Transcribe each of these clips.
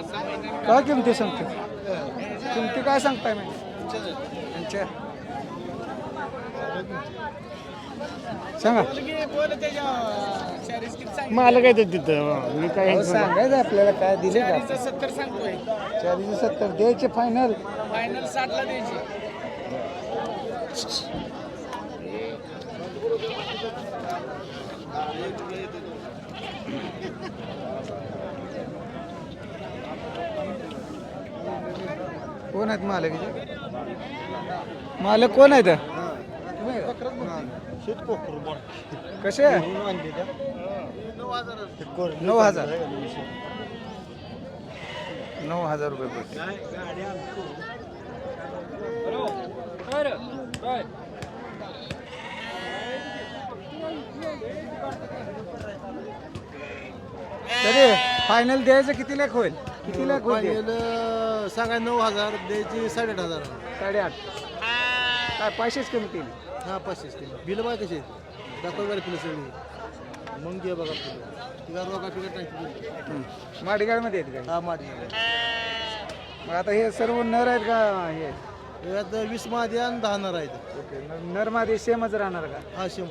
काय किमती सांगते किमती काय सांगताय मी यांच्या सांगा मला काय तिथं मी काय सांगायचं आपल्याला काय दिले का 70 सांगतोय 40-70 द्यायचे फायनल फायनल 60 ला द्यायची. कोण आहेत मालक मालक कोण आहेत कसे 9,000 रुपये पडते तरी फायनल द्यायचं किती लाख होईल किती लाख होईल सांगा 9,000 द्यायची 8,500 8.5 काय पैसेच कमी केली हा 500 बिल बघा कसे दाखव बरं किलो सगळी मग घे बघा किलो तिला रोगा पिकट नाही माडगाळमध्ये आहेत का हा माडी मग आता हे सर्व नर आहेत का हे यात 20 मादी आणि 10 नर आहेत ओके नर मध्ये सेमच राहणार का हा शेम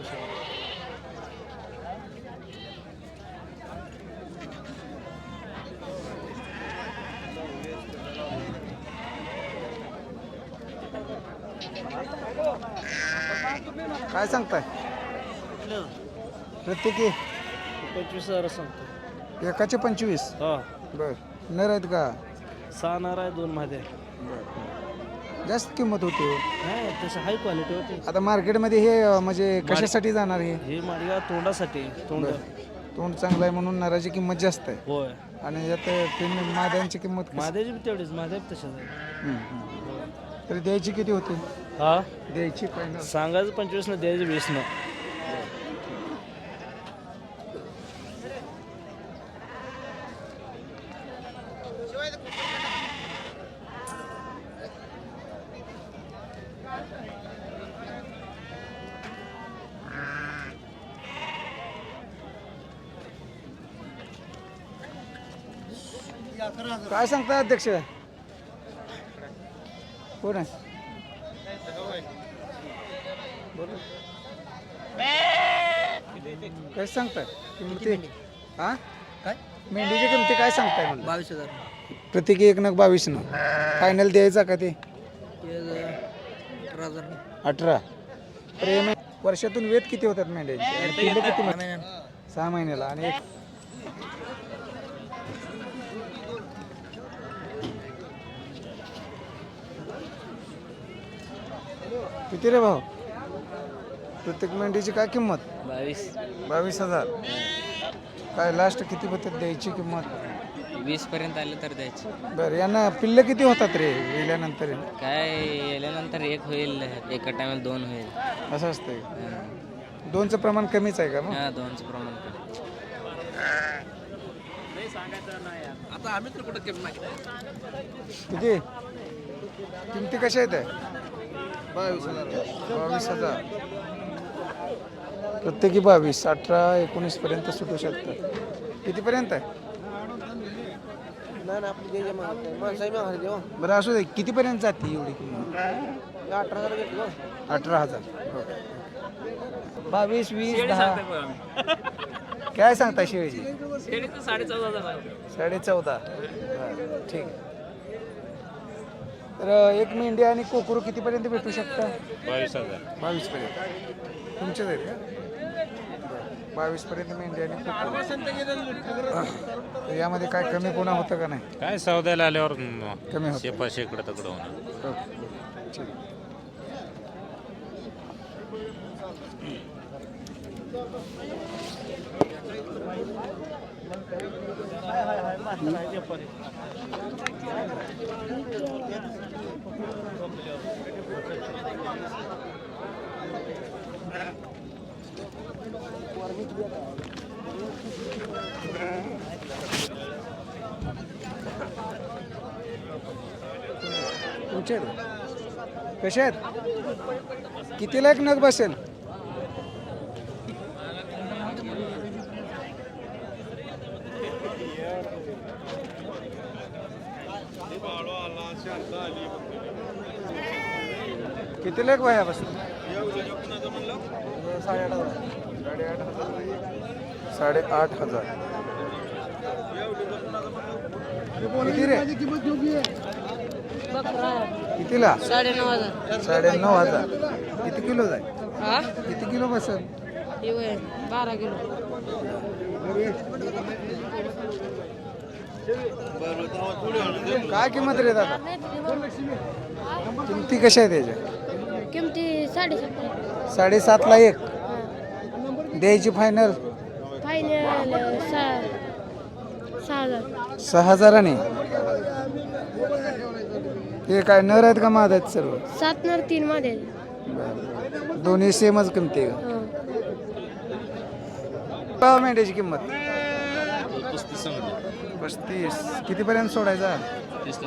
काय सांगताय प्रत्येकी 25,000 सांगतो एकाचे 25 हा बर नर आहेत का 6 नर आहे 2 मादी जास्त किंमत होती हो. नाही तसं हाय क्वालिटी होते आता मार्केटमध्ये हे म्हणजे कशासाठी जाणार हे हे माडगा तोंडासाठी तोंड तोंड चांगलं आहे म्हणून नराची किंमत जास्त आहे होय आणि यात माद्यांची किंमत कशी? माद्याची तेवढीच माद्या तशाच आहे तर द्यायची किती होती हा द्यायची फायनल सांगायचं 25 न द्यायचं 20 न काय सांगता अध्यक्ष कोण आहे बोला. काय सांगताय किंमती हा काय मेंढीची किंमती काय सांगताय म्हणलं 22,000 प्रत्येकी 1 नग 22 न फायनल द्यायचा का ते 18,000 18 प्रेम वर्षातून वेद किती होतात मेंढ्यांचे आणि पिल्लं किती होतात? 6 महिन्याला आणि एक किती रे भाऊ प्रत्येक मेंढीची काय किंमत 22,000 काय लास्ट किती होतात द्यायची किंमत 20 पर्यंत आले तर द्यायचे बरं यांना पिल्लं किती होतात रे गेल्यानंतर काय गेल्यानंतर एक होईल एका टायमाला 2 होईल असं असतंय 2चं प्रमाण कमीच आहे का मग हा 2चं प्रमाण कमी. आता आम्ही तर कुठं केलं नाही किती किमती कशा आहेत 22,000 प्रत्येकी 22 18 19 पर्यंत सुटू शकतात कितीपर्यंत आहे बरं असू दे कितीपर्यंत जाते एवढी किंमत 18,000 22 20 10 काय सांगता शेळीची 14.5 ठीक आहे तर एक मेंढी आणि कोकरू कितीपर्यंत भेटू शकता 22,000 पर्यंत तुमचेच आहेत का 22 पर्यंत मेंढी आणि कोकरू तर यामध्ये काय कमी कोणा होतं का नाही काय सौद्याला आल्यावर कमी होतं शेपाशी इकडं तिकडं होणार ठीक तुमचे कसे आहेत कितीला एक नग बसेल किती लेख भाया बस 8,500 किती रे कितीला 9,500 9,500 किती किलो जाय हा किती किलो बसल हे वय 12 किलो काय किंमत रे दादा किमती कशा आहे त्याच्या किमती 7.5 7,500 एक द्यायची फायनल फायनल 6,000 6,000 हे काय नर आहेत का माद आहेत सर्व 7 नर 3 मध्ये दोन्ही सेमच किमती आहे का मेंढ्याची किंमत 35 कितीपर्यंत सोडायचा 30.